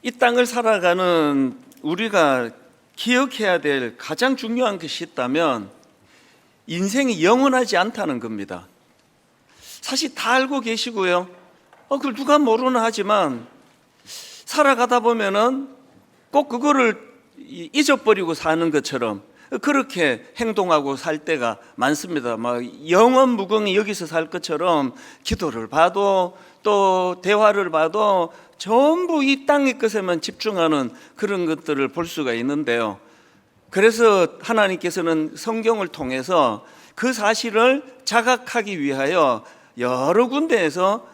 이 땅을 살아가는 우리가 기억해야 될 가장 중요한 것이 있다면 인생이 영원하지 않다는 겁니다. 사실 다 알고 계시고요. 그걸 누가 모르나 하지만 살아가다 보면은 꼭 그거를 잊어버리고 사는 것처럼 그렇게 행동하고 살 때가 많습니다. 막 영원 무궁히 여기서 살 것처럼 기도를 봐도 또 대화를 봐도 전부 이 땅의 것에만 집중하는 그런 것들을 볼 수가 있는데요. 그래서 하나님께서는 성경을 통해서 그 사실을 자각하기 위하여 여러 군데에서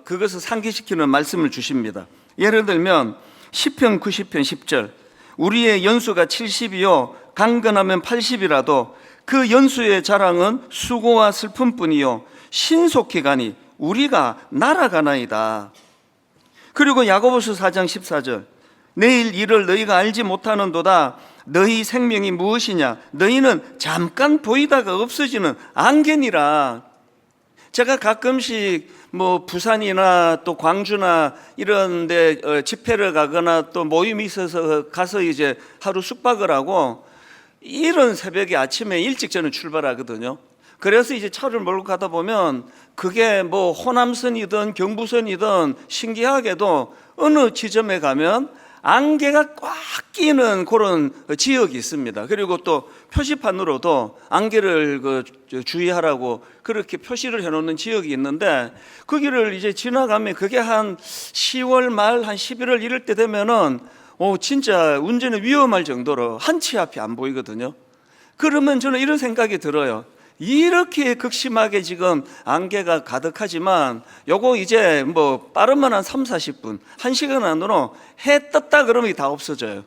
그것을 상기시키는 말씀을 주십니다. 예를 들면 시편 90편 10절, 우리의 연수가 70이요 강건하면 80이라도 그 연수의 자랑은 수고와 슬픔뿐이요 신속히 가니 우리가 날아가나이다. 그리고 야고보서 4장 14절, 내일 일을 너희가 알지 못하는도다. 너희 생명이 무엇이냐? 너희는 잠깐 보이다가 없어지는 안개니라. 제가 가끔씩 부산이나 또 광주나 이런 데 집회를 가거나 또 모임이 있어서 가서 이제 하루 숙박을 하고 이런 새벽에 아침에 일찍 저는 출발하거든요. 그래서 이제 차를 몰고 가다 보면 그게 호남선이든 경부선이든 신기하게도 어느 지점에 가면 안개가 꽉 끼는 그런 지역이 있습니다. 그리고 또 표시판으로도 안개를 주의하라고 그렇게 표시를 해놓는 지역이 있는데 거기를 이제 지나가면 그게 한 10월 말 한 11월 이럴 때 되면은 진짜 운전이 위험할 정도로 한치 앞이 안 보이거든요. 그러면 저는 이런 생각이 들어요. 이렇게 극심하게 지금 안개가 가득하지만 요거 이제 빠르면 한 3, 40분, 1시간 안으로 해 떴다 그러면 다 없어져요.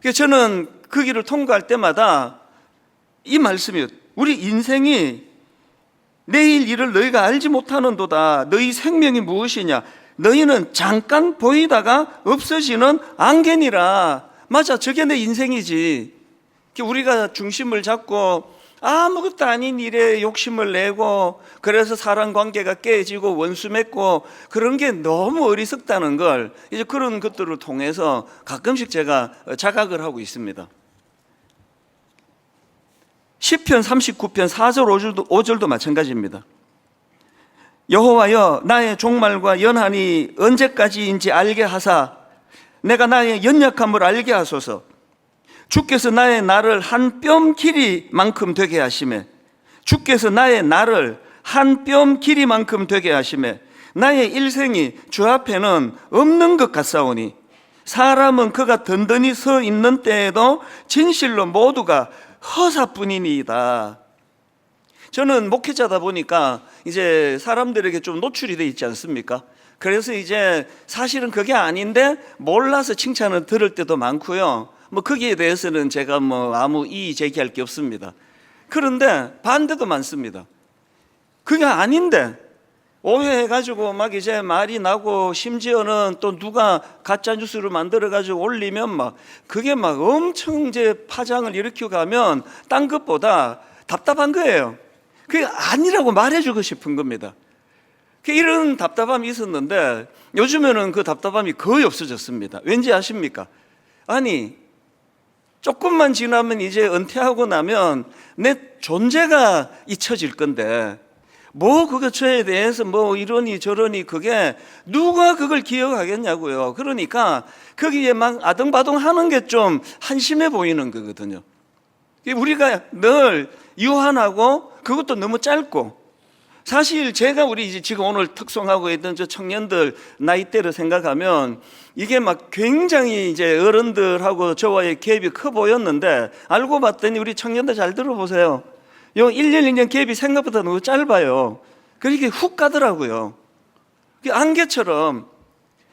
그래서 저는 그 길을 통과할 때마다 이 말씀이에요. 우리 인생이 내일 일을 너희가 알지 못하는도다. 너희 생명이 무엇이냐? 너희는 잠깐 보이다가 없어지는 안개니라. 맞아, 저게 내 인생이지. 우리가 중심을 잡고 아무것도 아닌 일에 욕심을 내고 그래서 사람 관계가 깨지고 원수 맺고 그런 게 너무 어리석다는 걸 이제 그런 것들을 통해서 가끔씩 제가 자각을 하고 있습니다. 시편 39편 4절 5절도 마찬가지입니다. 여호와여 나의 종말과 연한이 언제까지인지 알게 하사 내가 나의 연약함을 알게 하소서. 주께서 나의 날을 한 뼘 길이만큼 되게 하시매 주께서 나의 날을 한 뼘 길이만큼 되게 하시매 나의 일생이 주 앞에는 없는 것 같사오니 사람은 그가 든든히 서 있는 때에도 진실로 모두가 허사뿐이니이다. 저는 목회자다 보니까 이제 사람들에게 좀 노출이 돼 있지 않습니까? 그래서 이제 사실은 그게 아닌데 몰라서 칭찬을 들을 때도 많고요. 거기에 대해서는 제가 아무 이의 제기할 게 없습니다. 그런데 반대도 많습니다. 그게 아닌데 오해해가지고 막 이제 말이 나고 심지어는 또 누가 가짜 뉴스를 만들어가지고 올리면 그게 엄청 이제 파장을 일으키고 가면 딴 것보다 답답한 거예요. 그게 아니라고 말해주고 싶은 겁니다. 이런 답답함이 있었는데 요즘에는 그 답답함이 거의 없어졌습니다. 왠지 아십니까? 아니 조금만 지나면 이제 은퇴하고 나면 내 존재가 잊혀질 건데 그거에 대해서 이러니 저러니 그게 누가 그걸 기억하겠냐고요. 그러니까 거기에 막 아등바등 하는 게 좀 한심해 보이는 거거든요. 우리가 늘 유한하고 그것도 너무 짧고 사실 제가 우리 이제 지금 오늘 특송하고 있던 저 청년들 나이대를 생각하면 이게 굉장히 이제 어른들하고 저와의 갭이 커 보였는데 알고 봤더니 우리 청년들 잘 들어보세요. 요 1년 1년 갭이 생각보다 너무 짧아요. 그렇게 훅 가더라고요. 안개처럼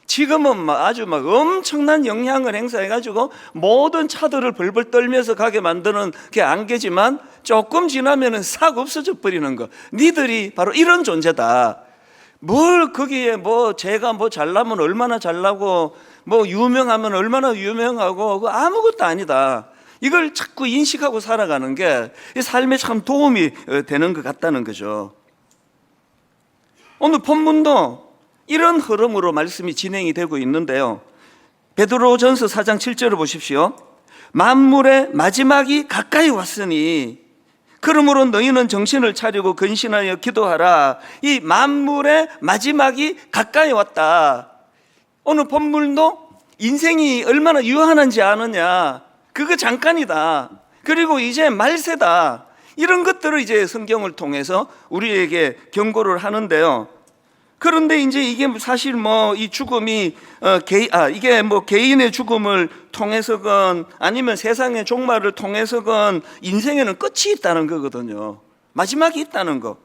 지금은 아주 엄청난 영향을 행사해가지고 모든 차들을 벌벌 떨면서 가게 만드는 게 안개지만 조금 지나면은 싹 없어져 버리는 거. 니들이 바로 이런 존재다. 뭘 거기에 제가 잘나면 얼마나 잘나고 유명하면 얼마나 유명하고 그거 아무것도 아니다. 이걸 자꾸 인식하고 살아가는 게 삶에 참 도움이 되는 것 같다는 거죠. 오늘 본문도 이런 흐름으로 말씀이 진행이 되고 있는데요. 베드로전서 4장 7절을 보십시오. 만물의 마지막이 가까이 왔으니 그러므로 너희는 정신을 차리고 근신하여 기도하라. 이 만물의 마지막이 가까이 왔다. 오늘 본문도 인생이 얼마나 유한한지 아느냐, 그거 잠깐이다, 그리고 이제 말세다, 이런 것들을 이제 성경을 통해서 우리에게 경고를 하는데요. 그런데 이제 이게 사실 이 죽음이 이게 개인의 죽음을 통해서건 아니면 세상의 종말을 통해서건 인생에는 끝이 있다는 거거든요. 마지막이 있다는 거.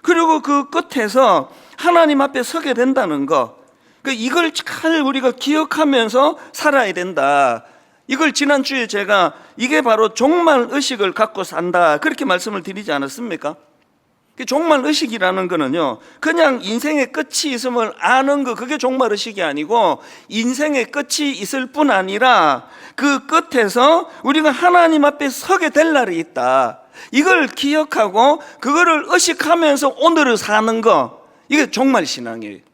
그리고 그 끝에서 하나님 앞에 서게 된다는 거. 이걸 잘 우리가 기억하면서 살아야 된다. 이걸 지난주에 제가 이게 바로 종말 의식을 갖고 산다, 그렇게 말씀을 드리지 않았습니까? 종말 의식이라는 거는요, 그냥 인생의 끝이 있음을 아는 거, 그게 종말 의식이 아니고 인생의 끝이 있을 뿐 아니라 그 끝에서 우리가 하나님 앞에 서게 될 날이 있다, 이걸 기억하고 그거를 의식하면서 오늘을 사는 거, 이게 종말 신앙이에요.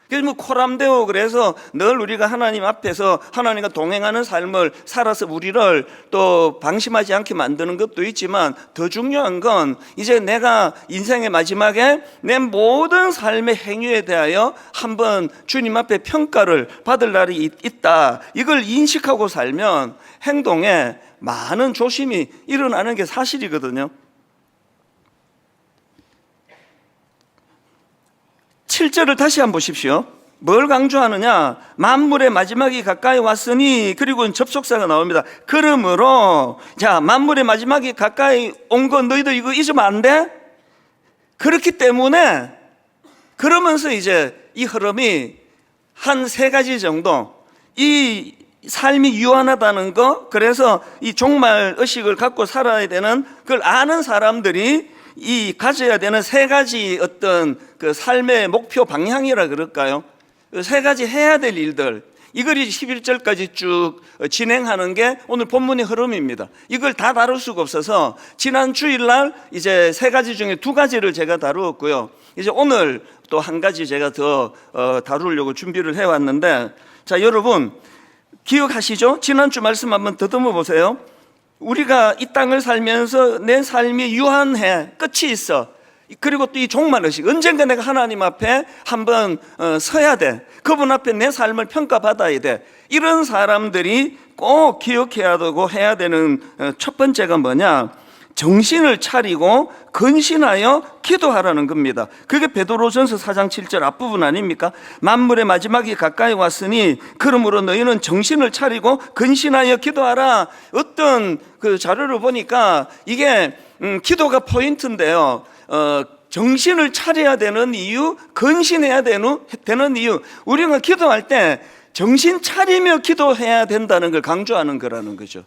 그래서 코람데오, 그래서 늘 우리가 하나님 앞에서 하나님과 동행하는 삶을 살아서 우리를 또 방심하지 않게 만드는 것도 있지만, 더 중요한 건 이제 내가 인생의 마지막에 내 모든 삶의 행위에 대하여 한번 주님 앞에 평가를 받을 날이 있다, 이걸 인식하고 살면 행동에 많은 조심이 일어나는 게 사실이거든요. 7절을 다시 한번 보십시오. 뭘 강조하느냐? 만물의 마지막이 가까이 왔으니, 그리고 접속사가 나옵니다. 그러므로, 자, 만물의 마지막이 가까이 온 거 너희들 이거 잊으면 안 돼? 그렇기 때문에, 그러면서 이제 이 흐름이 한 3가지 정도, 이 삶이 유한하다는 거, 그래서 이 종말 의식을 갖고 살아야 되는 그걸 아는 사람들이 이 가져야 되는 3가지 어떤 그 삶의 목표 방향이라 그럴까요? 3가지 해야 될 일들, 이걸 11절까지 쭉 진행하는 게 오늘 본문의 흐름입니다. 이걸 다 다룰 수가 없어서 지난 주일날 이제 3가지 중에 2가지를 제가 다루었고요. 이제 오늘 또 1가지 제가 더 다루려고 준비를 해왔는데, 자, 여러분 기억하시죠? 지난주 말씀 한번 더듬어 보세요. 우리가 이 땅을 살면서 내 삶이 유한해, 끝이 있어. 그리고 또 이 종말의식, 언젠가 내가 하나님 앞에 한번 서야 돼, 그분 앞에 내 삶을 평가받아야 돼. 이런 사람들이 꼭 기억해야 되고 해야 되는 첫 번째가 뭐냐? 정신을 차리고 근신하여 기도하라는 겁니다. 그게 베드로전서 4장 7절 앞부분 아닙니까? 만물의 마지막이 가까이 왔으니 그러므로 너희는 정신을 차리고 근신하여 기도하라. 어떤 그 자료를 보니까 이게 기도가 포인트인데요. 정신을 차려야 되는 이유, 근신해야 되는 이유, 우리가 기도할 때 정신 차리며 기도해야 된다는 걸 강조하는 거라는 거죠.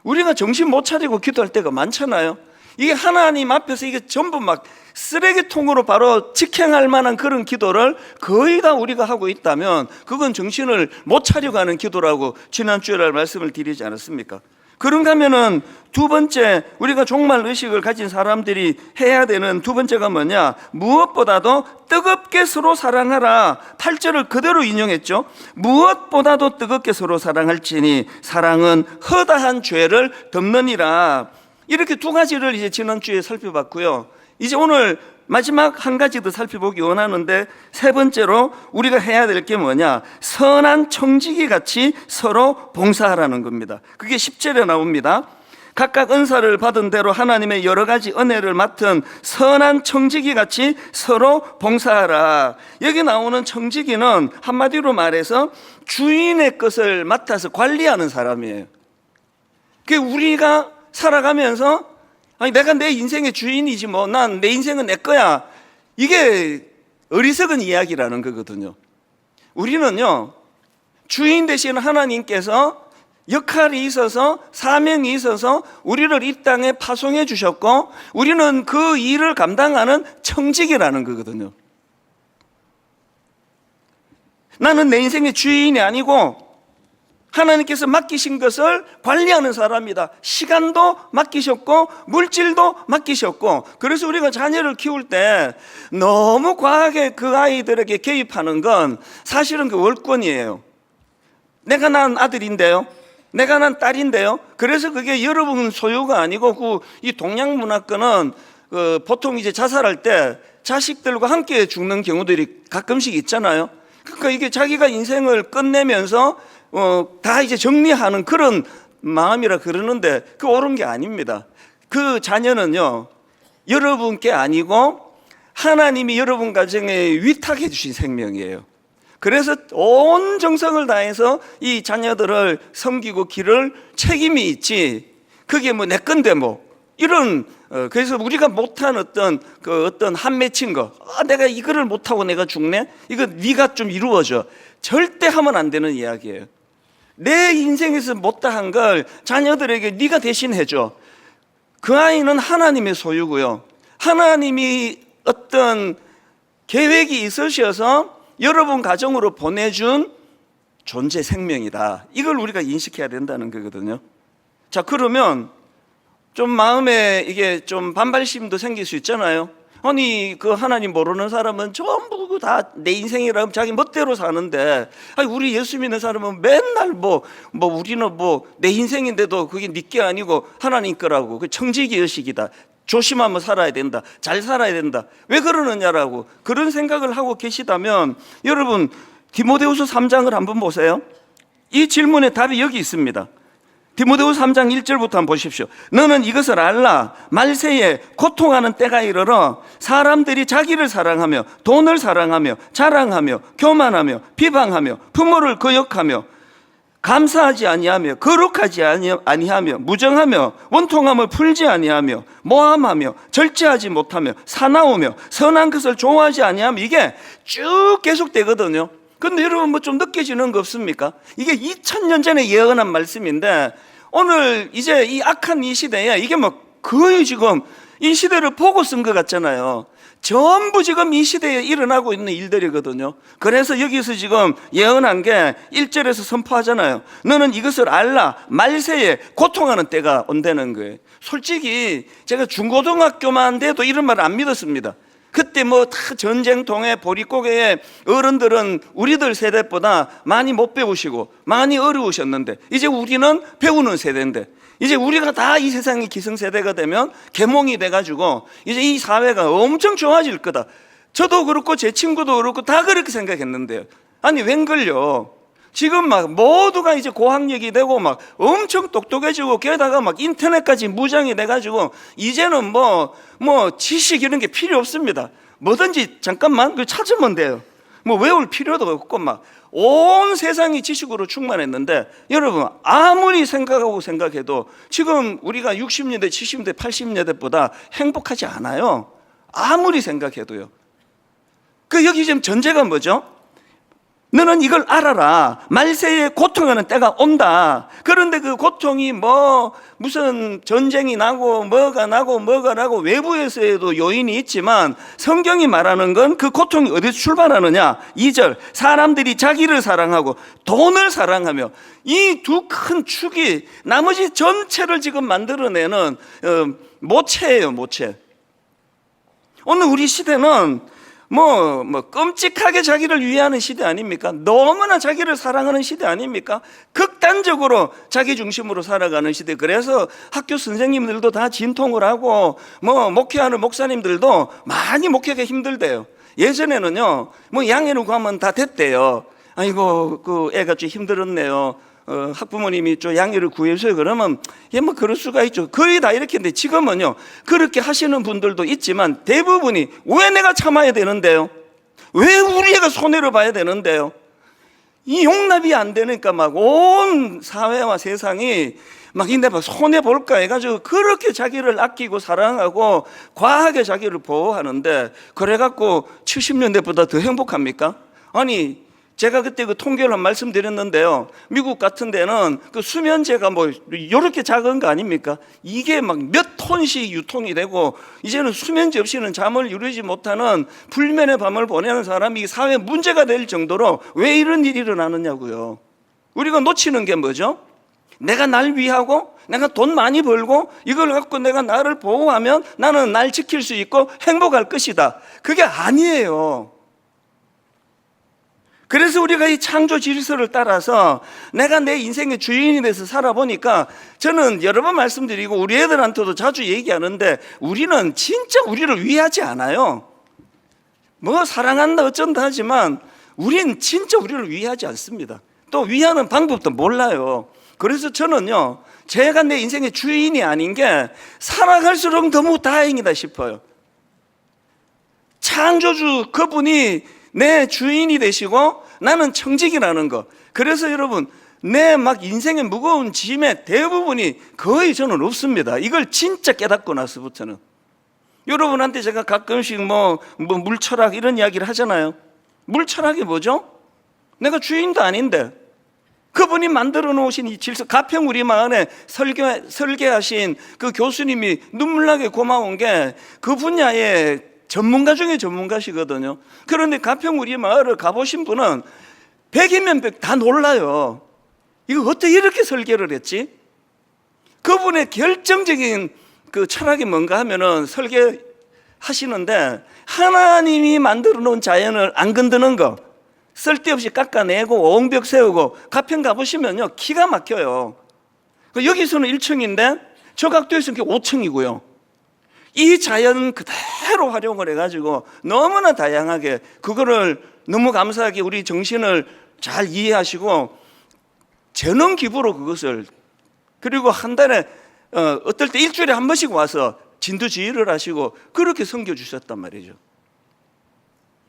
우리가 정신 못 차리고 기도할 때가 많잖아요. 이게 하나님 앞에서 이게 전부 막 쓰레기통으로 바로 직행할 만한 그런 기도를 거의 다 우리가 하고 있다면 그건 정신을 못 차리고 하는 기도라고 지난주에 말씀을 드리지 않았습니까? 그런가 하면은 2번째, 우리가 종말 의식을 가진 사람들이 해야 되는 2번째가 뭐냐? 무엇보다도 뜨겁게 서로 사랑하라. 8절을 그대로 인용했죠. 무엇보다도 뜨겁게 서로 사랑할지니 사랑은 허다한 죄를 덮느니라. 이렇게 2가지를 이제 지난주에 살펴봤고요. 이제 오늘 마지막 1가지 더 살펴보기 원하는데, 3번째로 우리가 해야 될 게 뭐냐? 선한 청지기 같이 서로 봉사하라는 겁니다. 그게 10절에 나옵니다. 각각 은사를 받은 대로 하나님의 여러 가지 은혜를 맡은 선한 청지기 같이 서로 봉사하라. 여기 나오는 청지기는 한마디로 말해서 주인의 것을 맡아서 관리하는 사람이에요. 그게 우리가 살아가면서 아니 내가 내 인생의 주인이지 뭐, 난 내 인생은 내 거야, 이게 어리석은 이야기라는 거거든요. 우리는요, 주인 되신 하나님께서 역할이 있어서 사명이 있어서 우리를 이 땅에 파송해 주셨고 우리는 그 일을 감당하는 청직이라는 거거든요. 나는 내 인생의 주인이 아니고 하나님께서 맡기신 것을 관리하는 사람이다. 시간도 맡기셨고 물질도 맡기셨고, 그래서 우리가 자녀를 키울 때 너무 과하게 그 아이들에게 개입하는 건 사실은 그 월권이에요. 내가 낳은 아들인데요, 내가 낳은 딸인데요. 그래서 그게 여러분 소유가 아니고, 이 동양 문화권은 보통 이제 자살할 때 자식들과 함께 죽는 경우들이 가끔씩 있잖아요. 그러니까 이게 자기가 인생을 끝내면서 다 이제 정리하는 그런 마음이라 그러는데, 그 옳은 게 아닙니다. 그 자녀는요, 여러분께 아니고 하나님이 여러분 가정에 위탁해 주신 생명이에요. 그래서 온 정성을 다해서 이 자녀들을 섬기고 기를 책임이 있지, 그게 뭐 내 건데 뭐 이런, 그래서 우리가 못한 어떤 한 맺힌 거, 내가 이거를 못하고 내가 죽네, 이거 네가 좀 이루어져, 절대 하면 안 되는 이야기예요. 내 인생에서 못다한 걸 자녀들에게 네가 대신 해줘. 그 아이는 하나님의 소유고요, 하나님이 어떤 계획이 있으셔서 여러분 가정으로 보내준 존재 생명이다. 이걸 우리가 인식해야 된다는 거거든요. 자, 그러면 좀 마음에 이게 좀 반발심도 생길 수 있잖아요. 아니, 그 하나님 모르는 사람은 전부 다 내 인생이라면 자기 멋대로 사는데, 아니, 우리 예수 믿는 사람은 맨날 우리는 내 인생인데도 그게 네 게 아니고 하나님 거라고, 그 청지기 의식이다, 조심하며 살아야 된다, 잘 살아야 된다, 왜 그러느냐라고 그런 생각을 하고 계시다면, 여러분 디모데후서 3장을 한번 보세요. 이 질문의 답이 여기 있습니다. 디모데후서 3장 1절부터 한번 보십시오. 너는 이것을 알라. 말세에 고통하는 때가 이르러 사람들이 자기를 사랑하며 돈을 사랑하며 자랑하며 교만하며 비방하며 부모를 거역하며 감사하지 아니하며 거룩하지 아니하며 무정하며 원통함을 풀지 아니하며 모함하며 절제하지 못하며 사나우며 선한 것을 좋아하지 아니하며, 이게 쭉 계속되거든요. 근데 여러분 뭐 좀 느껴지는 거 없습니까? 이게 2000년 전에 예언한 말씀인데, 오늘 이제 이 악한 이 시대에 이게 뭐 거의 지금 이 시대를 보고 쓴 것 같잖아요. 전부 지금 이 시대에 일어나고 있는 일들이거든요. 그래서 여기서 지금 예언한 게 1절에서 선포하잖아요. 너는 이것을 알라. 말세에 고통하는 때가 온다는 거예요. 솔직히 제가 중고등학교만 돼도 이런 말 안 믿었습니다. 그때 뭐 다 전쟁통에 보릿고개에 어른들은 우리들 세대보다 많이 못 배우시고 많이 어려우셨는데, 이제 우리는 배우는 세대인데, 이제 우리가 다 이 세상의 기성세대가 되면 계몽이 돼가지고 이제 이 사회가 엄청 좋아질 거다. 저도 그렇고 제 친구도 그렇고 다 그렇게 생각했는데요. 아니, 웬걸요? 지금 막 모두가 이제 고학력이 되고 막 엄청 똑똑해지고, 게다가 막 인터넷까지 무장이 돼가지고 이제는 뭐 지식 이런 게 필요 없습니다. 뭐든지 잠깐만 그 찾으면 돼요. 뭐 외울 필요도 없고 막 온 세상이 지식으로 충만했는데, 여러분 아무리 생각해도 지금 우리가 60년대, 70년대, 80년대보다 행복하지 않아요. 아무리 생각해도요. 그 여기 지금 전제가 뭐죠? 너는 이걸 알아라. 말세에 고통하는 때가 온다. 그런데 그 고통이 무슨 전쟁이 나고 뭐가 나고 외부에서도 요인이 있지만, 성경이 말하는 건 그 고통이 어디서 출발하느냐? 2절, 사람들이 자기를 사랑하고 돈을 사랑하며, 이 두 큰 축이 나머지 전체를 지금 만들어내는 모체예요, 모체. 오늘 우리 시대는 끔찍하게 자기를 위하는 시대 아닙니까? 너무나 자기를 사랑하는 시대 아닙니까? 극단적으로 자기 중심으로 살아가는 시대. 그래서 학교 선생님들도 다 진통을 하고, 목회하는 목사님들도 많이 목회가 힘들대요. 예전에는요, 양해를 구하면 다 됐대요. 아이고, 그 애가 좀 힘들었네요. 학부모님이 좀 양해를 구해줘요. 그러면 그럴 수가 있죠. 거의 다 이렇게 했는데, 지금은요 그렇게 하시는 분들도 있지만 대부분이 왜 내가 참아야 되는데요? 왜 우리 애가 손해를 봐야 되는데요? 이 용납이 안 되니까 막 온 사회와 세상이 내가 손해 볼까 해가지고 그렇게 자기를 아끼고 사랑하고 과하게 자기를 보호하는데, 그래갖고 70년대보다 더 행복합니까? 아니, 제가 그때 그 통계를 말씀드렸는데요, 미국 같은 데는 그 수면제가 요렇게 작은 거 아닙니까? 이게 막 몇 톤씩 유통이 되고, 이제는 수면제 없이는 잠을 이루지 못하는 불면의 밤을 보내는 사람이 사회 문제가 될 정도로 왜 이런 일이 일어나느냐고요. 우리가 놓치는 게 뭐죠? 내가 날 위하고 내가 돈 많이 벌고 이걸 갖고 내가 나를 보호하면 나는 날 지킬 수 있고 행복할 것이다. 그게 아니에요. 그래서 우리가 이 창조 질서를 따라서 내가 내 인생의 주인이 돼서 살아보니까 저는 여러 번 말씀드리고 우리 애들한테도 자주 얘기하는데 우리는 진짜 우리를 위하지 않아요. 뭐 사랑한다 어쩐다 하지만 우린 진짜 우리를 위하지 않습니다. 또 위하는 방법도 몰라요. 그래서 저는요, 제가 내 인생의 주인이 아닌 게 살아갈수록 너무 다행이다 싶어요. 창조주 그분이 내 주인이 되시고 나는 청직이라는 거. 그래서 여러분, 내 막 인생의 무거운 짐의 대부분이 거의 저는 없습니다. 이걸 진짜 깨닫고 나서부터는. 여러분한테 제가 가끔씩 뭐 물철학 이런 이야기를 하잖아요. 물철학이 뭐죠? 내가 주인도 아닌데 그분이 만들어 놓으신 이 질서, 가평 우리 마을에 설계하신 그 교수님이 눈물나게 고마운 게 그 분야의 전문가 중에 전문가시거든요. 그런데 가평 우리 마을을 가보신 분은 100이면 100 다 놀라요. 이거 어떻게 이렇게 설계를 했지? 그분의 결정적인 그 철학이 뭔가 하면은 설계하시는데 하나님이 만들어 놓은 자연을 안 건드는 거, 쓸데없이 깎아내고 옹벽 세우고, 가평 가보시면요 기가 막혀요. 여기서는 1층인데 저 각도에서는 5층이고요 이 자연 그대로 활용을 해가지고 너무나 다양하게, 그거를 너무 감사하게 우리 정신을 잘 이해하시고 재능 기부로 그것을, 그리고 한 달에 어떨 때 일주일에 한 번씩 와서 진두지휘를 하시고 그렇게 섬겨주셨단 말이죠.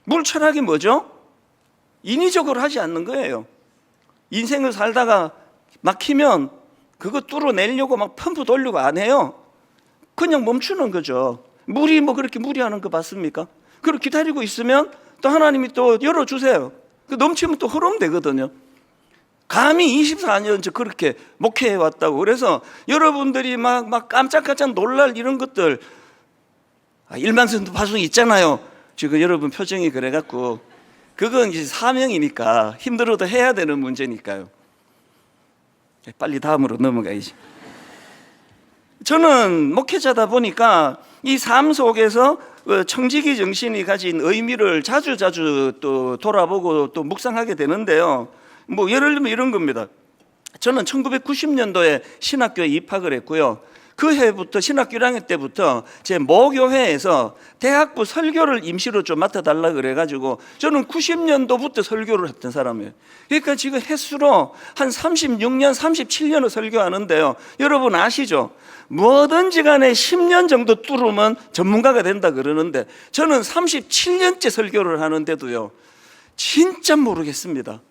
물철학이 뭐죠? 인위적으로 하지 않는 거예요. 인생을 살다가 막히면 그거 뚫어내려고 막 펌프 돌리고 안 해요. 그냥 멈추는 거죠. 물이 뭐 그렇게 무리하는 거 봤습니까? 그리고 기다리고 있으면 또 하나님이 또 열어주세요. 넘치면 또 흐르면 되거든요. 감히 24년 저 그렇게 목회해 왔다고. 그래서 여러분들이 막 깜짝깜짝 놀랄 이런 것들, 일만성도 파송이 있잖아요. 지금 여러분 표정이 그래갖고 그건 이제 사명이니까 힘들어도 해야 되는 문제니까요. 빨리 다음으로 넘어가야지. 저는 목회자다 보니까 이 삶 속에서 청지기 정신이 가진 의미를 자주 또 돌아보고 또 묵상하게 되는데요. 뭐 예를 들면 이런 겁니다. 저는 1990년도에 신학교에 입학을 했고요. 그 해부터 신학교 1학년 때부터 제 모교회에서 대학부 설교를 임시로 좀 맡아달라 그래가지고 저는 90년도부터 설교를 했던 사람이에요. 그러니까 지금 횟수로 한 36년, 37년을 설교하는데요. 여러분 아시죠? 뭐든지 간에 10년 정도 뚫으면 전문가가 된다 그러는데 저는 37년째 설교를 하는데도요 진짜 모르겠습니다.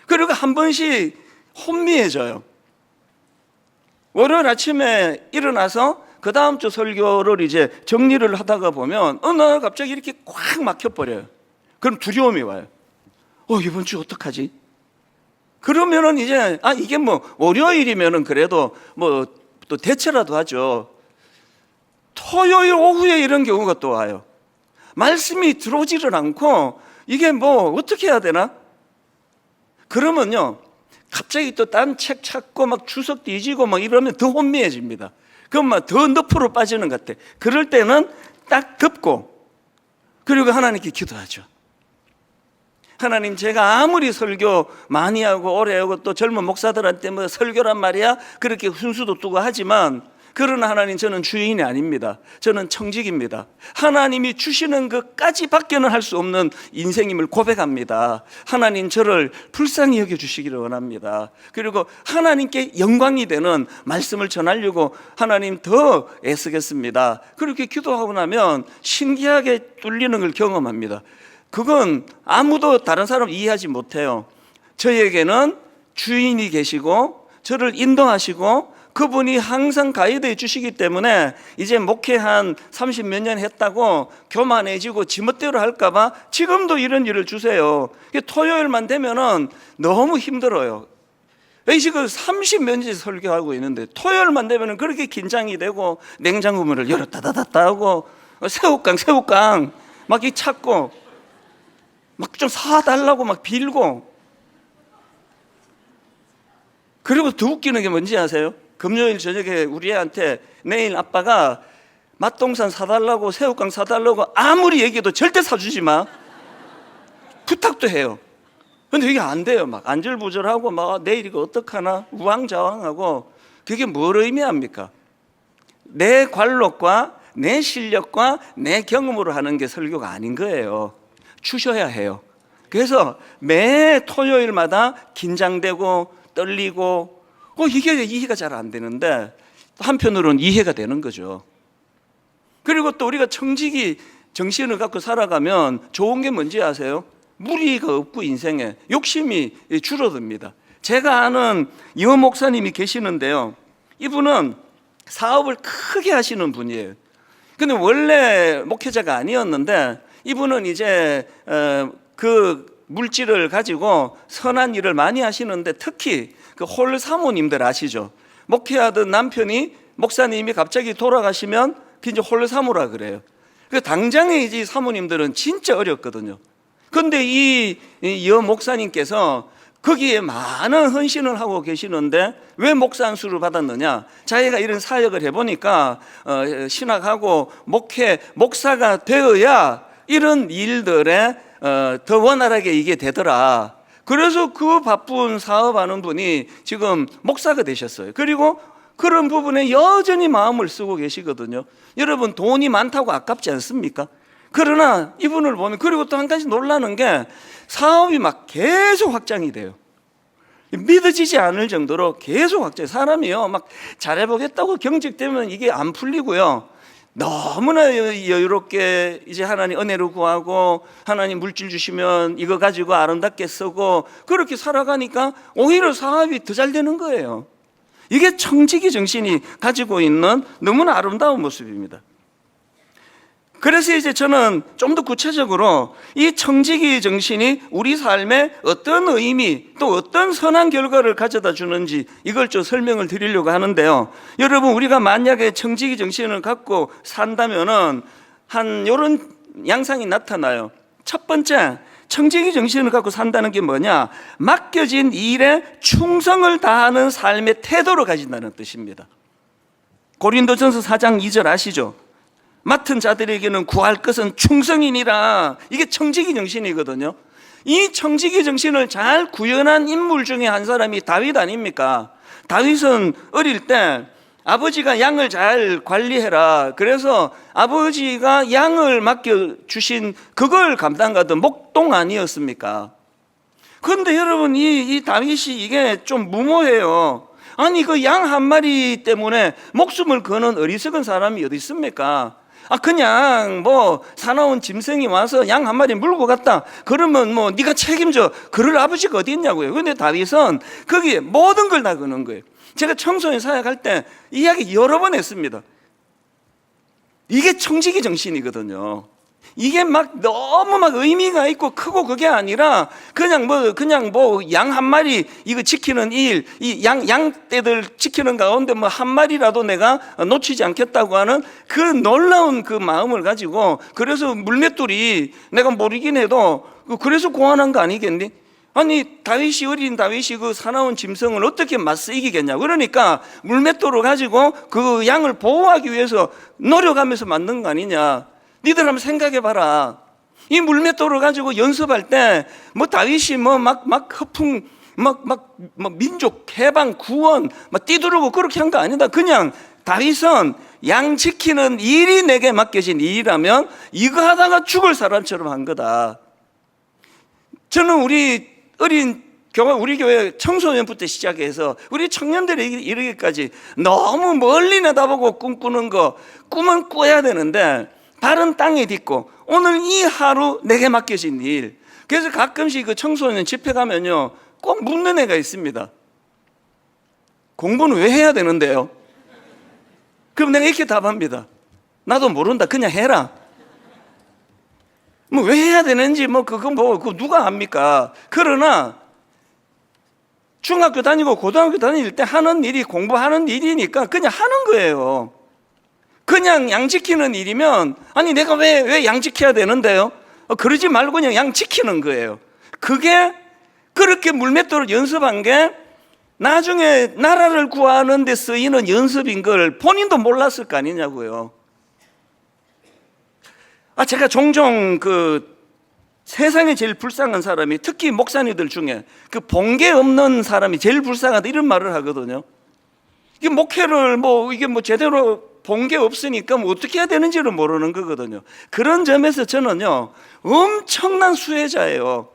그리고 한 번씩 혼미해져요. 월요일 아침에 일어나서 그 다음 주 설교를 이제 정리를 하다가 보면 어느 날 갑자기 이렇게 꽉 막혀버려요. 그럼 두려움이 와요. 이번 주 어떡하지? 그러면은 이제 이게 뭐 월요일이면은 그래도 뭐 또 대체라도 하죠. 토요일 오후에 이런 경우가 또 와요. 말씀이 들어오지를 않고 이게 뭐 어떻게 해야 되나? 그러면요 갑자기 또 딴 책 찾고 막 주석 뒤지고 막 이러면 더 혼미해집니다. 그럼 막 더 늪으로 빠지는 것 같아. 그럴 때는 딱 덮고 그리고 하나님께 기도하죠. 하나님, 제가 아무리 설교 많이 하고 오래 하고 또 젊은 목사들한테 뭐 설교란 말이야 그렇게 훈수도 두고 하지만, 그러나 하나님, 저는 주인이 아닙니다. 저는 청직입니다. 하나님이 주시는 것까지 밖에는 할 수 없는 인생임을 고백합니다. 하나님, 저를 불쌍히 여겨주시기를 원합니다. 그리고 하나님께 영광이 되는 말씀을 전하려고 하나님 더 애쓰겠습니다. 그렇게 기도하고 나면 신기하게 뚫리는 걸 경험합니다. 그건 아무도 다른 사람 이해하지 못해요. 저에게는 주인이 계시고 저를 인도하시고 그분이 항상 가이드해 주시기 때문에 이제 목회 한 30몇 년 했다고 교만해지고 지멋대로 할까봐 지금도 이런 일을 주세요. 토요일만 되면은 너무 힘들어요. 지금 30몇 년 설교하고 있는데 토요일만 되면은 그렇게 긴장이 되고 냉장고 문을 열었다 닫았다 하고 새우깡 막 이 찾고 막 좀 사달라고 막 빌고, 그리고 더 웃기는 게 뭔지 아세요? 금요일 저녁에 우리 애한테 내일 아빠가 맛동산 사달라고 새우깡 사달라고 아무리 얘기해도 절대 사주지 마, 부탁도 해요. 근데 이게 안 돼요. 막 안절부절하고 막 내일 이거 어떡하나 우왕좌왕하고. 그게 뭘 의미합니까? 내 관록과 내 실력과 내 경험으로 하는 게 설교가 아닌 거예요. 주셔야 해요. 그래서 매 토요일마다 긴장되고 떨리고 이게 이해가 잘 안 되는데 한편으로는 이해가 되는 거죠. 그리고 또 우리가 청지기 정신을 갖고 살아가면 좋은 게 뭔지 아세요? 무리가 없고 인생에 욕심이 줄어듭니다. 제가 아는 여 목사님이 계시는데요, 이분은 사업을 크게 하시는 분이에요. 근데 원래 목회자가 아니었는데 이분은 이제 그 물질을 가지고 선한 일을 많이 하시는데, 특히 그 홀 사모님들 아시죠? 목회하던 남편이 목사님이 갑자기 돌아가시면 그 이제 홀 사모라 그래요. 그 당장에 이제 사모님들은 진짜 어렵거든요. 근데 이 여 목사님께서 거기에 많은 헌신을 하고 계시는데 왜 목사 안수를 받았느냐? 자기가 이런 사역을 해보니까 신학하고 목사가 되어야 이런 일들에 더 원활하게 이게 되더라. 그래서 그 바쁜 사업하는 분이 지금 목사가 되셨어요. 그리고 그런 부분에 여전히 마음을 쓰고 계시거든요. 여러분, 돈이 많다고 아깝지 않습니까? 그러나 이분을 보면, 그리고 또 한 가지 놀라는 게 사업이 막 계속 확장이 돼요. 믿어지지 않을 정도로 계속 확장. 사람이요, 막 잘해보겠다고 경직되면 이게 안 풀리고요, 너무나 여유롭게 이제 하나님 은혜를 구하고 하나님 물질 주시면 이거 가지고 아름답게 쓰고 그렇게 살아가니까 오히려 사업이 더 잘 되는 거예요. 이게 청지기 정신이 가지고 있는 너무나 아름다운 모습입니다. 그래서 이제 저는 좀 더 구체적으로 이 청지기 정신이 우리 삶에 어떤 의미 또 어떤 선한 결과를 가져다 주는지 이걸 좀 설명을 드리려고 하는데요. 여러분, 우리가 만약에 청지기 정신을 갖고 산다면은 한 이런 양상이 나타나요. 첫 번째, 청지기 정신을 갖고 산다는 게 뭐냐? 맡겨진 일에 충성을 다하는 삶의 태도를 가진다는 뜻입니다. 고린도전서 4장 2절 아시죠? 맡은 자들에게는 구할 것은 충성이니라. 이게 청지기 정신이거든요. 이 청지기 정신을 잘 구현한 인물 중에 한 사람이 다윗 아닙니까? 다윗은 어릴 때 아버지가 양을 잘 관리해라, 그래서 아버지가 양을 맡겨주신 그걸 감당하던 목동 아니었습니까? 그런데 여러분, 이 다윗이 이게 좀 무모해요. 아니, 그 양 한 마리 때문에 목숨을 거는 어리석은 사람이 어디 있습니까? 그냥 뭐 사나운 짐승이 와서 양 한 마리 물고 갔다 그러면 뭐 네가 책임져, 그럴 아버지가 어디 있냐고요. 그런데 다윗은 거기에 모든 걸 다 거는 거예요. 제가 청소년 사역할 때 이야기 여러 번 했습니다. 이게 청지기 정신이거든요. 이게 막 너무 막 의미가 있고 크고 그게 아니라 그냥 뭐 양 한 마리 이거 지키는 일, 이 양떼들 지키는 가운데 뭐 한 마리라도 내가 놓치지 않겠다고 하는 그 놀라운 그 마음을 가지고, 그래서 물맷돌이 내가 모르긴 해도 그래서 고안한 거 아니겠니? 아니, 어린 다윗이 그 사나운 짐승을 어떻게 맞서 이기겠냐? 그러니까 물맷돌을 가지고 그 양을 보호하기 위해서 노력하면서 만든 거 아니냐? 니들 한번 생각해 봐라. 이 물맷돌을 가지고 연습할 때 뭐 다윗이 뭐 막 허풍 민족 해방 구원 막 뛰두르고 그렇게 한 거 아니다. 그냥 다윗은 양 지키는 일이 내게 맡겨진 일이라면 이거 하다가 죽을 사람처럼 한 거다. 저는 우리 교회 청소년부터 시작해서 우리 청년들이 이르기까지 너무 멀리 내다보고 꿈꾸는 거, 꿈은 꿔야 되는데 발은 땅에 딛고 오늘 이 하루 내게 맡겨진 일. 그래서 가끔씩 그 청소년 집회 가면요, 꼭 묻는 애가 있습니다. 공부는 왜 해야 되는데요? 그럼 내가 이렇게 답합니다. 나도 모른다, 그냥 해라. 뭐 왜 해야 되는지 그거 누가 압니까? 그러나 중학교 다니고 고등학교 다닐 때 하는 일이 공부하는 일이니까 그냥 하는 거예요. 그냥 양 지키는 일이면 아니 내가 왜 양 지켜야 되는데요? 그러지 말고 그냥 양 지키는 거예요. 그게 그렇게 물맷돌을 연습한 게 나중에 나라를 구하는 데 쓰이는 연습인 걸 본인도 몰랐을 거 아니냐고요. 제가 종종 세상에 제일 불쌍한 사람이, 특히 목사님들 중에 본계 없는 사람이 제일 불쌍하다 이런 말을 하거든요. 이게 목회를 이게 제대로 본계 없으니까 어떻게 해야 되는지를 모르는 거거든요. 그런 점에서 저는요, 엄청난 수혜자예요.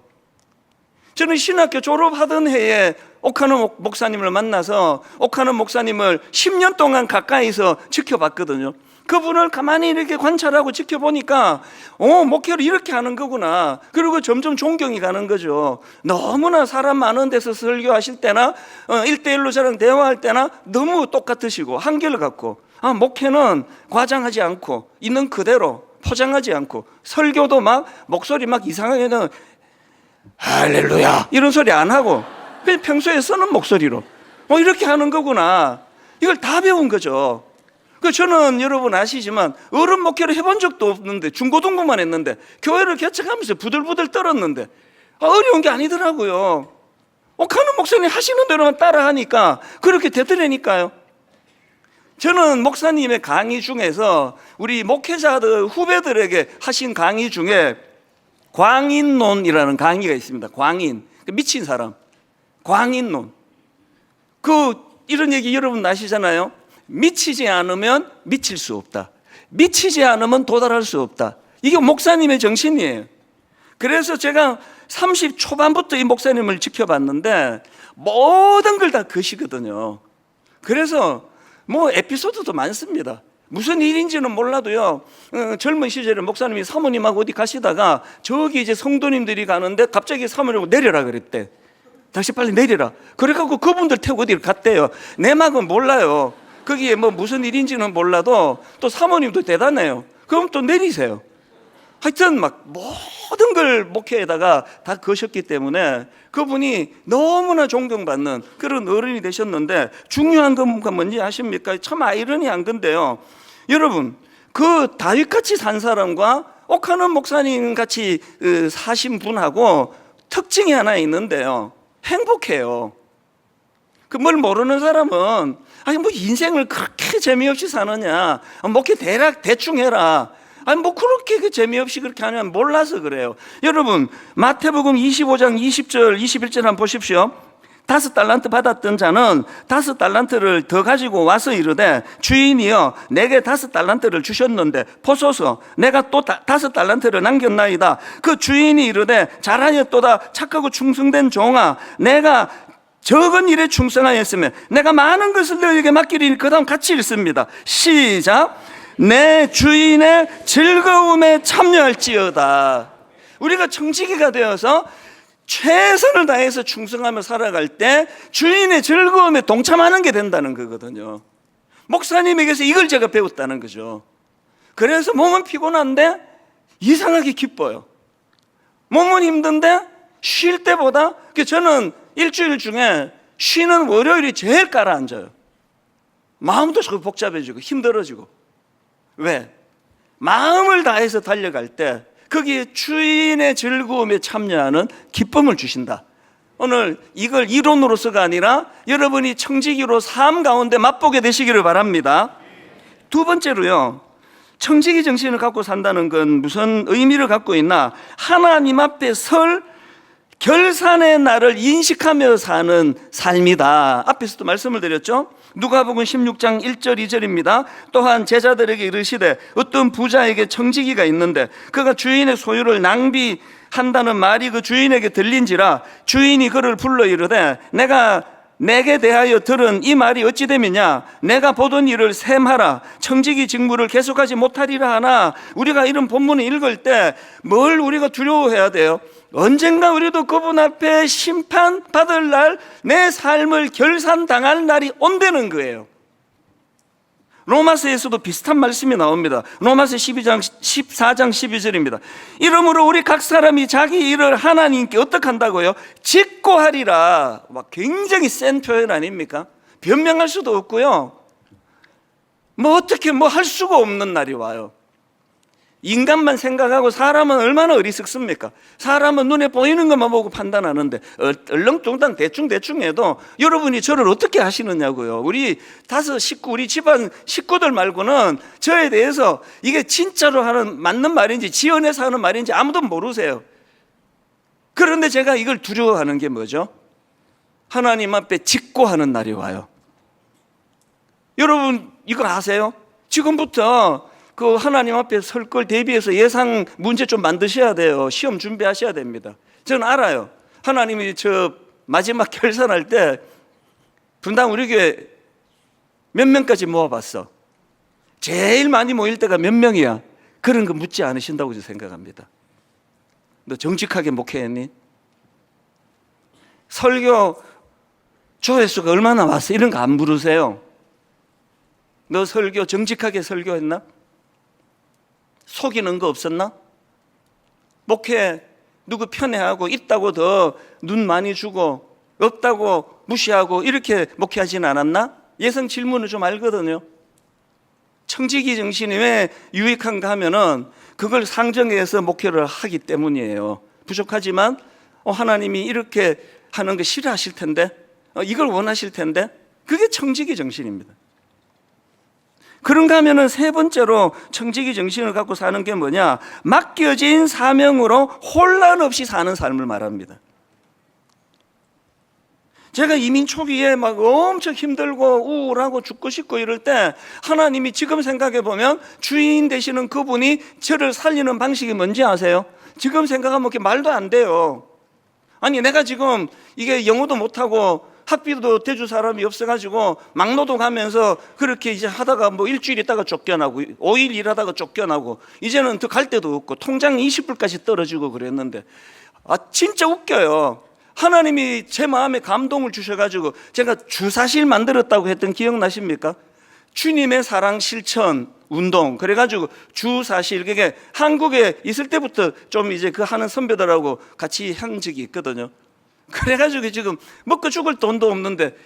저는 신학교 졸업하던 해에 오카노 목사님을 만나서 오카노 목사님을 10년 동안 가까이서 지켜봤거든요. 그분을 가만히 이렇게 관찰하고 지켜보니까 목회를 이렇게 하는 거구나. 그리고 점점 존경이 가는 거죠. 너무나 사람 많은 데서 설교하실 때나 1대1로 저랑 대화할 때나 너무 똑같으시고 한결같고, 목회는 과장하지 않고 있는 그대로 포장하지 않고, 설교도 목소리 이상하게는 할렐루야 이런 소리 안 하고 그냥 평소에 쓰는 목소리로 이렇게 하는 거구나. 이걸 다 배운 거죠. 저는 여러분 아시지만 어른 목회를 해본 적도 없는데, 중고등부만 했는데, 교회를 개척하면서 부들부들 떨었는데 어려운 게 아니더라고요. 오카노 목사님 하시는 대로만 따라하니까 그렇게 되더라니까요. 저는 목사님의 강의 중에서 우리 목회자들 후배들에게 하신 강의 중에 광인론이라는 강의가 있습니다. 광인, 미친 사람, 광인론. 이런 얘기 여러분 아시잖아요. 미치지 않으면 미칠 수 없다. 미치지 않으면 도달할 수 없다. 이게 목사님의 정신이에요. 그래서 제가 30 초반부터 이 목사님을 지켜봤는데 모든 걸 다 거시거든요. 그래서 에피소드도 많습니다. 무슨 일인지는 몰라도요, 젊은 시절에 목사님이 사모님하고 어디 가시다가 저기 이제 성도님들이 가는데 갑자기 사모님하고 내려라 그랬대. 다시 빨리 내리라. 그래갖고 그분들 태우고 어디를 갔대요. 내 막은 몰라요. 거기에 무슨 일인지는 몰라도 또 사모님도 대단해요. 그럼 또 내리세요. 하여튼 모든 걸 목회에다가 다 거셨기 때문에 그분이 너무나 존경받는 그런 어른이 되셨는데, 중요한 건 뭔지 아십니까? 참 아이러니한 건데요, 여러분, 다윗같이 산 사람과 오카노 목사님 같이 사신 분하고 특징이 하나 있는데요, 행복해요. 뭘 모르는 사람은 인생을 그렇게 재미없이 사느냐, 목회 대충 해라, 그렇게 재미없이 그렇게 하냐면 몰라서 그래요. 여러분, 마태복음 25장 20절 21절 한번 보십시오. 5달란트 받았던 자는 5달란트를 더 가지고 와서 이르되, 주인이여 내게 5달란트를 주셨는데 보소서 내가 또 5달란트를 남겼나이다. 그 주인이 이르되, 잘하였도다 착하고 충성된 종아, 내가 적은 일에 충성하였으면 내가 많은 것을 너에게 맡기리니. 그 다음 같이 읽습니다. 시작. 내 주인의 즐거움에 참여할지어다. 우리가 청지기가 되어서 최선을 다해서 충성하며 살아갈 때 주인의 즐거움에 동참하는 게 된다는 거거든요. 목사님에게서 이걸 제가 배웠다는 거죠. 그래서 몸은 피곤한데 이상하게 기뻐요. 몸은 힘든데 쉴 때보다, 저는 일주일 중에 쉬는 월요일이 제일 가라앉아요. 마음도 자꾸 복잡해지고 힘들어지고. 왜? 마음을 다해서 달려갈 때 거기에 주인의 즐거움에 참여하는 기쁨을 주신다. 오늘 이걸 이론으로서가 아니라 여러분이 청지기로 삶 가운데 맛보게 되시기를 바랍니다. 두 번째로요, 청지기 정신을 갖고 산다는 건 무슨 의미를 갖고 있나? 하나님 앞에 설 결산의 날을 인식하며 사는 삶이다. 앞에서도 말씀을 드렸죠. 누가복음 16장 1절 2절입니다. 또한 제자들에게 이르시되, 어떤 부자에게 청지기가 있는데 그가 주인의 소유를 낭비한다는 말이 그 주인에게 들린지라. 주인이 그를 불러 이르되, 내게 대하여 들은 이 말이 어찌 됨이냐? 내가 보던 일을 셈하라. 청지기 직무를 계속하지 못하리라 하나. 우리가 이런 본문을 읽을 때 뭘 우리가 두려워해야 돼요? 언젠가 우리도 그분 앞에 심판받을 날, 내 삶을 결산당할 날이 온다는 거예요. 로마서에서도 비슷한 말씀이 나옵니다. 로마서 14장 12절입니다. 이러므로 우리 각 사람이 자기 일을 하나님께 어떻게 한다고요? 짓고 하리라. 굉장히 센 표현 아닙니까? 변명할 수도 없고요, 어떻게 할 수가 없는 날이 와요. 인간만 생각하고 사람은 얼마나 어리석습니까? 사람은 눈에 보이는 것만 보고 판단하는데 얼렁뚱땅 대충 해도 여러분이 저를 어떻게 하시느냐고요. 우리 다섯 식구, 우리 집안 식구들 말고는 저에 대해서 이게 진짜로 맞는 말인지 지어내서 하는 말인지 아무도 모르세요. 그런데 제가 이걸 두려워하는 게 뭐죠? 하나님 앞에 직고하는 날이 와요. 여러분 이걸 아세요? 지금부터 그 하나님 앞에 설 걸 대비해서 예상 문제 좀 만드셔야 돼요. 시험 준비하셔야 됩니다. 저는 알아요. 하나님이 저 마지막 결산할 때 분당 우리 교회 몇 명까지 모아봤어? 제일 많이 모일 때가 몇 명이야? 그런 거 묻지 않으신다고 저는 생각합니다. 너 정직하게 목회했니? 설교 조회수가 얼마나 왔어? 이런 거 안 물으세요. 너 설교 정직하게 설교했나? 속이는 거 없었나? 목회 누구 편애하고 있다고 더 눈 많이 주고 없다고 무시하고 이렇게 목회하지는 않았나? 예성 질문을 좀 알거든요. 청지기 정신이 왜 유익한가 하면은 그걸 상정해서 목회를 하기 때문이에요. 부족하지만 하나님이 이렇게 하는 거 싫어하실 텐데 이걸 원하실 텐데 그게 청지기 정신입니다. 그런가 하면은 세 번째로 청지기 정신을 갖고 사는 게 뭐냐? 맡겨진 사명으로 혼란 없이 사는 삶을 말합니다. 제가 이민 초기에 막 엄청 힘들고 우울하고 죽고 싶고 이럴 때 하나님이 지금 생각해 보면 주인 되시는 그분이 저를 살리는 방식이 뭔지 아세요? 지금 생각하면 그게 말도 안 돼요. 아니 내가 지금 이게 영어도 못하고 학비도 대줄 사람이 없어가지고 막노동 하면서 그렇게 이제 하다가 뭐 일주일 있다가 쫓겨나고 5일 일하다가 쫓겨나고 이제는 더 갈 데도 없고 통장 20불까지 떨어지고 그랬는데 진짜 웃겨요. 하나님이 제 마음에 감동을 주셔가지고 제가 주사실 만들었다고 했던 기억나십니까? 주님의 사랑 실천 운동. 그래가지고 주사실, 그게 한국에 있을 때부터 좀 이제 그 하는 선배들하고 같이 한 적이 있거든요. 그래가지고 지금 먹고 죽을 돈도 없는데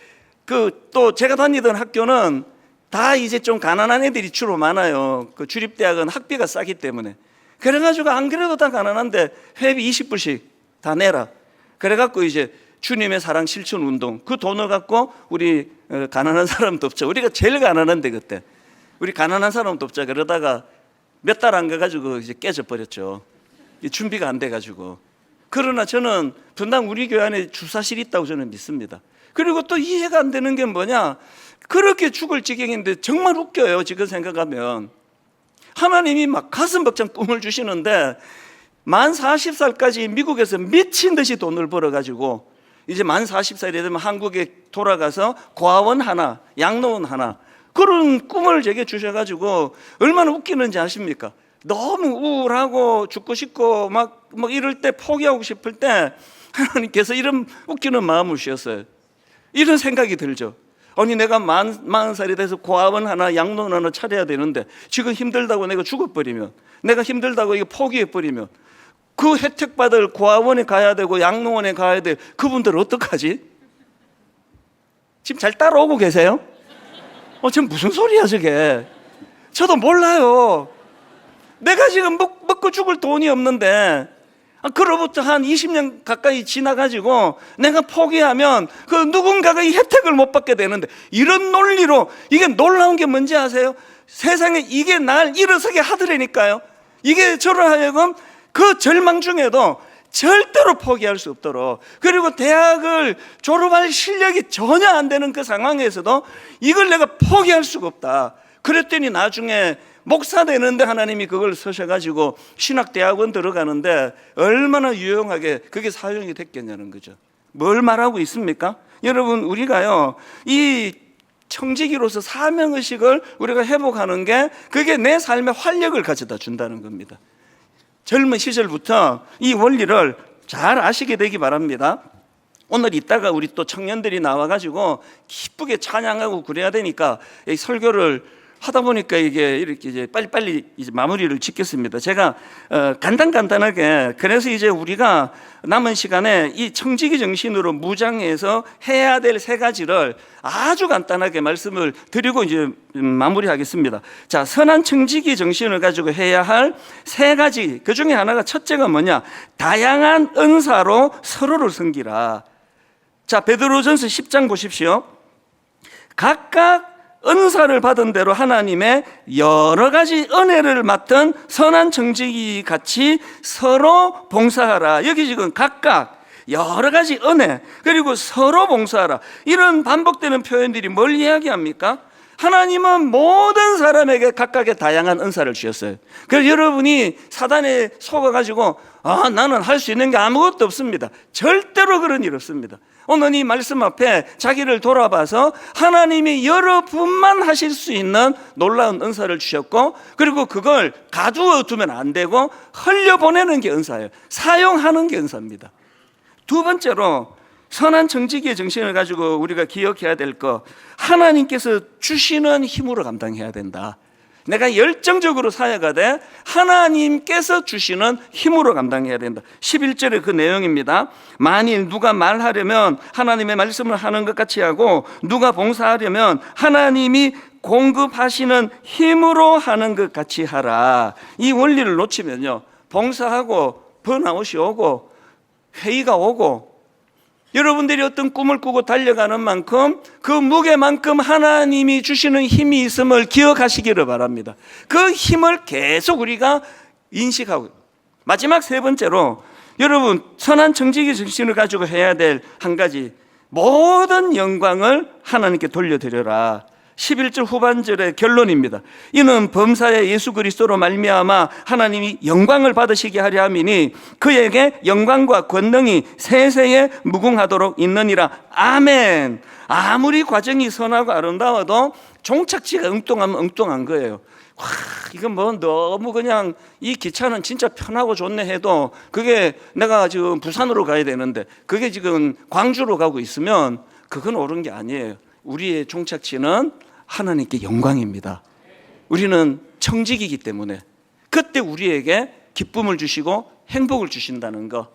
또 제가 다니던 학교는 다 이제 좀 가난한 애들이 주로 많아요. 그 주립대학은 학비가 싸기 때문에. 그래가지고 안 그래도 다 가난한데 회비 20불씩 다 내라. 그래갖고 이제 주님의 사랑 실천 운동, 그 돈을 갖고 우리 가난한 사람 돕자. 우리가 제일 가난한데 그때 우리 가난한 사람 돕자 그러다가 몇 달 안 가가지고 이제 깨져버렸죠. 준비가 안 돼가지고. 그러나 저는 분당 우리 교회 안에 주사실이 있다고 저는 믿습니다. 그리고 또 이해가 안 되는 게 뭐냐, 그렇게 죽을 지경인데 정말 웃겨요. 지금 생각하면 하나님이 막 가슴 벅찬 꿈을 주시는데 만 40살까지 미국에서 미친 듯이 돈을 벌어가지고 이제 만 40살이 되면 한국에 돌아가서 고아원 하나, 양로원 하나, 그런 꿈을 제게 주셔가지고 얼마나 웃기는지 아십니까? 너무 우울하고 죽고 싶고 막 이럴 때, 포기하고 싶을 때 하나님께서 이런 웃기는 마음을 주셨어요. 이런 생각이 들죠. 아니 내가 40살이 돼서 고아원 하나, 양로원 하나 차려야 되는데 지금 힘들다고 내가 죽어버리면, 내가 힘들다고 이거 포기해버리면 그 혜택 받을 고아원에 가야 되고 양로원에 가야 돼. 그분들 어떡하지? 지금 잘 따라오고 계세요? 지금 무슨 소리야 저게? 저도 몰라요. 내가 지금 먹고 죽을 돈이 없는데 그로부터 한 20년 가까이 지나가지고 내가 포기하면 그 누군가가 이 혜택을 못 받게 되는데, 이런 논리로, 이게 놀라운 게 뭔지 아세요? 세상에 이게 날 일어서게 하더라니까요. 이게 저를 하여금 그 절망 중에도 절대로 포기할 수 없도록, 그리고 대학을 졸업할 실력이 전혀 안 되는 그 상황에서도 이걸 내가 포기할 수가 없다. 그랬더니 나중에 목사 되는데 하나님이 그걸 서셔가지고 신학대학원 들어가는데 얼마나 유용하게 그게 사용이 됐겠냐는 거죠. 뭘 말하고 있습니까? 여러분, 우리가요, 이 청지기로서 사명의식을 우리가 회복하는 게, 그게 내 삶에 활력을 가져다 준다는 겁니다. 젊은 시절부터 이 원리를 잘 아시게 되기 바랍니다. 오늘 이따가 우리 또 청년들이 나와가지고 기쁘게 찬양하고 그래야 되니까 이 설교를 하다 보니까 이게 이렇게 이제 빨리빨리 이제 마무리를 짓겠습니다. 제가 간단하게, 그래서 이제 우리가 남은 시간에 이 청지기 정신으로 무장해서 해야 될 세 가지를 아주 간단하게 말씀을 드리고 이제 마무리하겠습니다. 자, 선한 청지기 정신을 가지고 해야 할 세 가지, 그 중에 하나가 첫째가 뭐냐? 다양한 은사로 서로를 섬기라. 자, 베드로전서 10장 보십시오. 각각 은사를 받은 대로 하나님의 여러 가지 은혜를 맡은 선한 청지기 같이 서로 봉사하라. 여기 지금 각각 여러 가지 은혜, 그리고 서로 봉사하라, 이런 반복되는 표현들이 뭘 이야기합니까? 하나님은 모든 사람에게 각각의 다양한 은사를 주셨어요. 그래서 여러분이 사단에 속아가지고 나는 할 수 있는 게 아무것도 없습니다. 절대로 그런 일 없습니다. 오늘 이 말씀 앞에 자기를 돌아봐서 하나님이 여러분만 하실 수 있는 놀라운 은사를 주셨고, 그리고 그걸 가두어 두면 안 되고 흘려보내는 게 은사예요. 사용하는 게 은사입니다. 두 번째로 선한 청지기의 정신을 가지고 우리가 기억해야 될 거, 하나님께서 주시는 힘으로 감당해야 된다. 내가 열정적으로 사역하되 하나님께서 주시는 힘으로 감당해야 된다. 11절의 그 내용입니다. 만일 누가 말하려면 하나님의 말씀을 하는 것 같이 하고, 누가 봉사하려면 하나님이 공급하시는 힘으로 하는 것 같이 하라. 이 원리를 놓치면요, 봉사하고 번아웃이 오고 회의가 오고, 여러분들이 어떤 꿈을 꾸고 달려가는 만큼 그 무게만큼 하나님이 주시는 힘이 있음을 기억하시기를 바랍니다. 그 힘을 계속 우리가 인식하고, 마지막 세 번째로 여러분 선한 청지기 정신을 가지고 해야 될 한 가지, 모든 영광을 하나님께 돌려드려라. 11절 후반절의 결론입니다. 이는 범사의 예수 그리스도로 말미암아 하나님이 영광을 받으시게 하려 함이니 그에게 영광과 권능이 세세에 무궁하도록 있느니라. 아멘. 아무리 과정이 선하고 아름다워도 종착지가 엉뚱하면 엉뚱한 거예요. 이건 뭐 너무 그냥 이 기차는 진짜 편하고 좋네 해도, 그게 내가 지금 부산으로 가야 되는데 그게 지금 광주로 가고 있으면 그건 옳은 게 아니에요. 우리의 종착지는 하나님께 영광입니다. 우리는 청지기이기 때문에 그때 우리에게 기쁨을 주시고 행복을 주신다는 거,